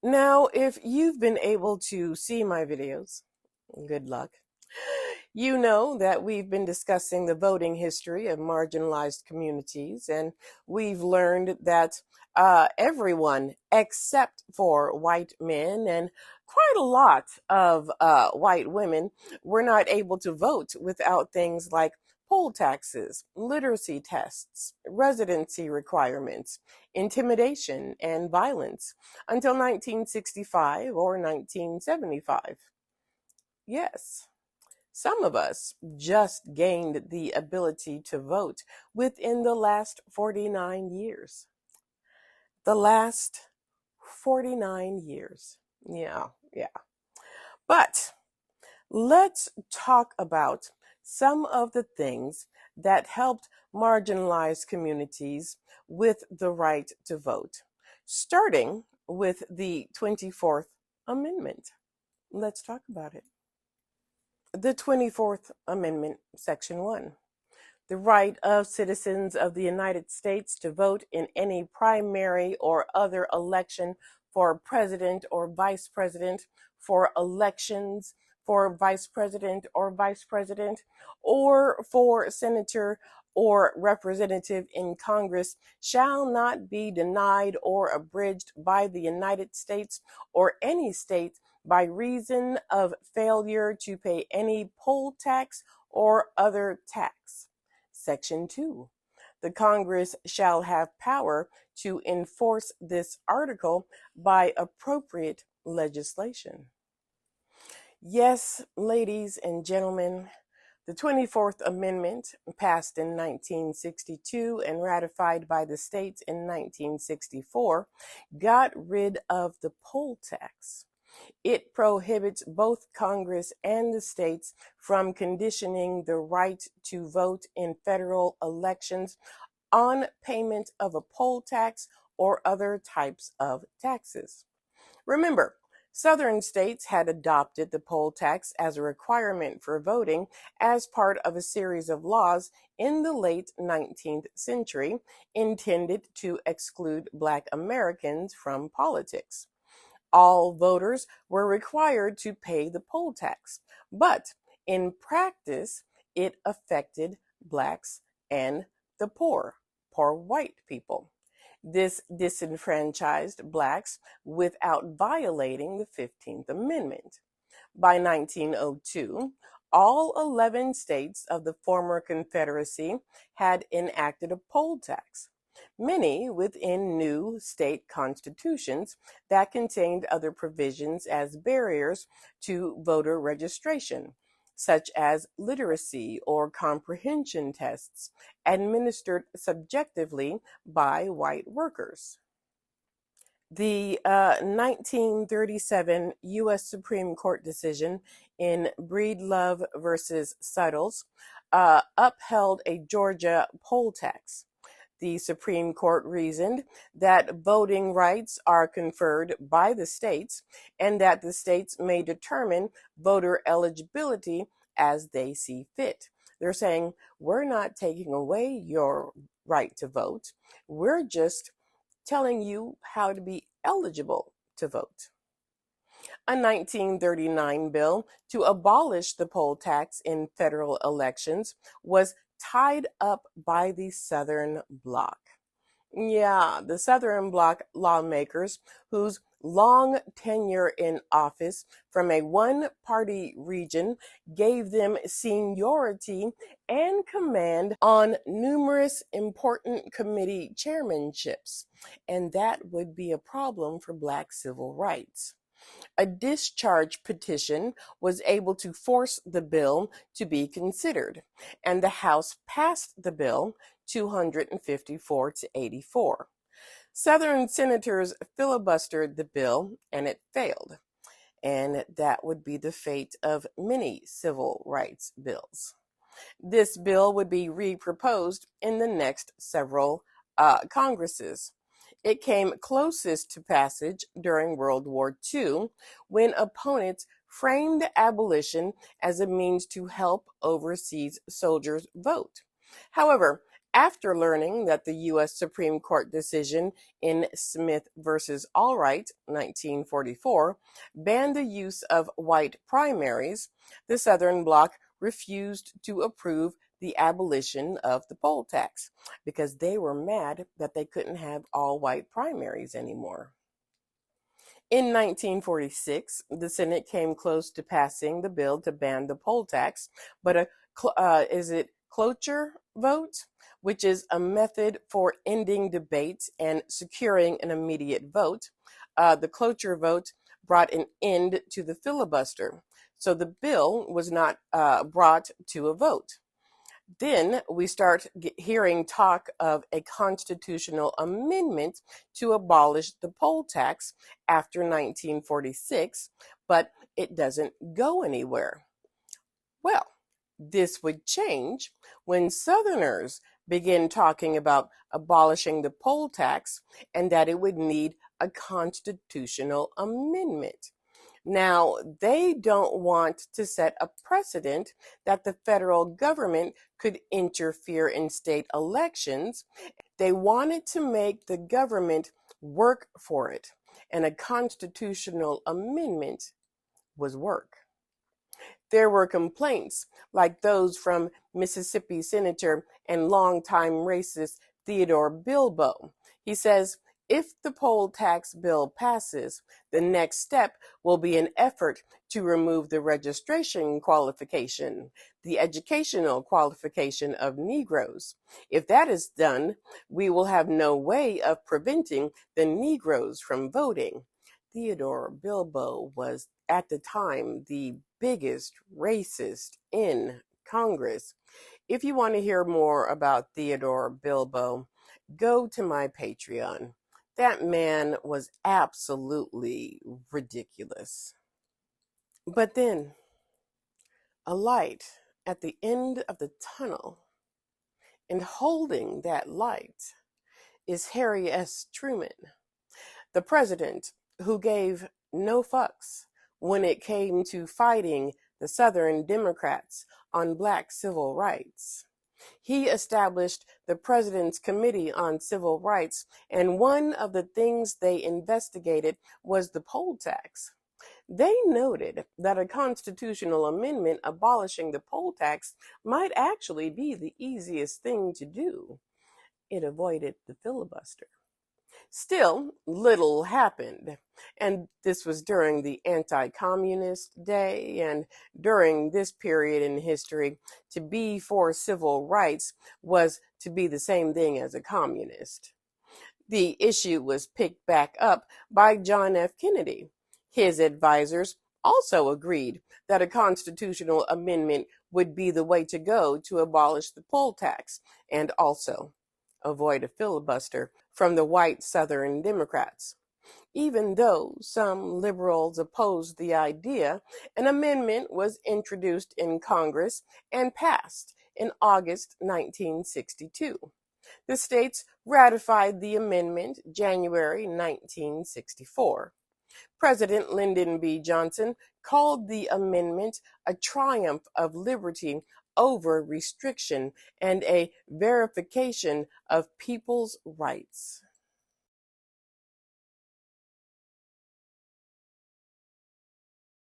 Now, if you've been able to see my videos, good luck. You know that we've been discussing the voting history of marginalized communities, and we've learned that everyone except for white men and quite a lot of white women were not able to vote without things like poll taxes, literacy tests, residency requirements, intimidation, and violence until 1965 or 1975. Yes. Some of us just gained the ability to vote within the last 49 years. The last 49 years. Yeah. But let's talk about some of the things that helped marginalized communities with the right to vote, starting with the 24th Amendment. Let's talk about it. The 24th Amendment, Section 1. The right of citizens of the United States to vote in any primary or other election for president or vice president, for elections for vice president or vice president, or for senator or representative in Congress shall not be denied or abridged by the United States or any state by reason of failure to pay any poll tax or other tax. Section 2. The Congress shall have power to enforce this article by appropriate legislation. Yes, ladies and gentlemen, the 24th Amendment, passed in 1962 and ratified by the states in 1964, got rid of the poll tax. It prohibits both Congress and the states from conditioning the right to vote in federal elections on payment of a poll tax or other types of taxes. Remember, Southern states had adopted the poll tax as a requirement for voting as part of a series of laws in the late 19th century intended to exclude Black Americans from politics. All voters were required to pay the poll tax, but in practice, it affected Blacks and the poor white people. This disenfranchised Blacks without violating the 15th Amendment. By 1902, all 11 states of the former Confederacy had enacted a poll tax, many within new state constitutions that contained other provisions as barriers to voter registration, such as literacy or comprehension tests administered subjectively by white workers. The 1937 U.S. Supreme Court decision in Breedlove versus Suttles upheld a Georgia poll tax. The Supreme Court reasoned that voting rights are conferred by the states and that the states may determine voter eligibility as they see fit. They're saying, we're not taking away your right to vote. We're just telling you how to be eligible to vote. A 1939 bill to abolish the poll tax in federal elections was tied up by the Southern Bloc. Yeah, the Southern Bloc lawmakers, whose long tenure in office from a one-party region gave them seniority and command on numerous important committee chairmanships, and that would be a problem for Black civil rights. A discharge petition was able to force the bill to be considered, and the House passed the bill 254 to 84. Southern senators filibustered the bill, and it failed. And that would be the fate of many civil rights bills. This bill would be reproposed in the next several Congresses. It came closest to passage during World War II when opponents framed abolition as a means to help overseas soldiers vote. However, After learning that the U.S. Supreme Court decision in Smith versus Allwright, 1944, banned the use of white primaries, the Southern Bloc refused to approve the abolition of the poll tax because they were mad that they couldn't have all white primaries anymore. In 1946, the Senate came close to passing the bill to ban the poll tax, but a cloture vote, which is a method for ending debates and securing an immediate vote. The cloture vote brought an end to the filibuster, so the bill was not brought to a vote. Then we start hearing talk of a constitutional amendment to abolish the poll tax after 1946, but it doesn't go anywhere. Well, this would change when Southerners begin talking about abolishing the poll tax and that it would need a constitutional amendment. Now, they don't want to set a precedent that the federal government could interfere in state elections. They wanted to make the government work for it, and a constitutional amendment was work. There were complaints like those from Mississippi Senator and longtime racist Theodore Bilbo. He says, if the poll tax bill passes, the next step will be an effort to remove the registration qualification, the educational qualification of Negroes. If that is done, we will have no way of preventing the Negroes from voting. Theodore Bilbo was at the time the biggest racist in Congress. If you want to hear more about Theodore Bilbo, go to my Patreon. That man was absolutely ridiculous. But then, a light at the end of the tunnel, and holding that light is Harry S. Truman, the president who gave no fucks when it came to fighting the Southern Democrats on Black civil rights. He established the President's Committee on Civil Rights, and one of the things they investigated was the poll tax. They noted that a constitutional amendment abolishing the poll tax might actually be the easiest thing to do. It avoided the filibuster. Still, little happened, and this was during the anti-communist day, and during this period in history, to be for civil rights was to be the same thing as a communist. The issue was picked back up by John F. Kennedy. His advisors also agreed that a constitutional amendment would be the way to go to abolish the poll tax and also avoid a filibuster from the white Southern Democrats. Even though some liberals opposed the idea, an amendment was introduced in Congress and passed in August 1962. The states ratified the amendment January 1964. President Lyndon B. Johnson called the amendment a triumph of liberty over restriction and a verification of people's rights.